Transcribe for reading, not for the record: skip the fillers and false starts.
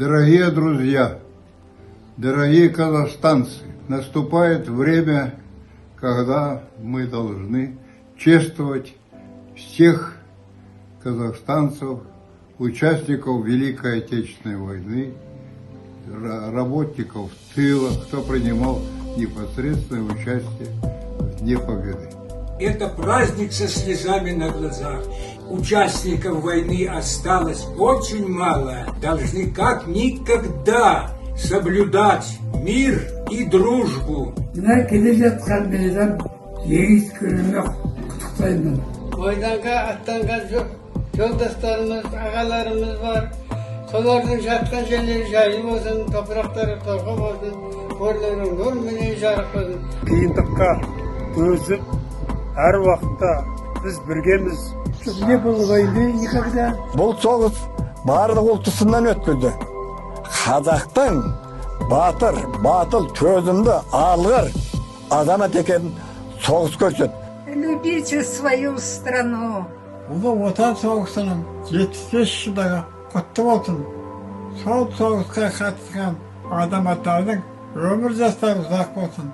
Дорогие друзья, дорогие казахстанцы, наступает время, когда мы должны чествовать всех казахстанцев, участников Великой Отечественной войны, работников тыла, кто принимал непосредственное участие в Дне Победы. Это праздник со слезами на глазах. Участников войны осталось очень мало. Должны как никогда соблюдать мир и дружбу. Мына келе жатқан мейрам жеңіс күнімен құттықтаймын. Майданға аттанған жолдастарымыз, ағаларымыз бар. Солардың жатқан жерлері жайлы болсын, топырақтары торға болсын, көрлері нұрменен жарық болсын. Қиындыққа төзіп, әр уақытта біз біргеміз. Не было войны никогда. Бұл соғыс барлық ұлтысынан өткізді. Қазақтың батыл, төзімді, алғыр азамат екенін соғыс көрсетті. Любите свою страну. Ұлы Отан соғысының 75 жылдығы құтты болсын. Сол соғысқа қатысқан азаматтардың өмір жастары ұзақ болсын.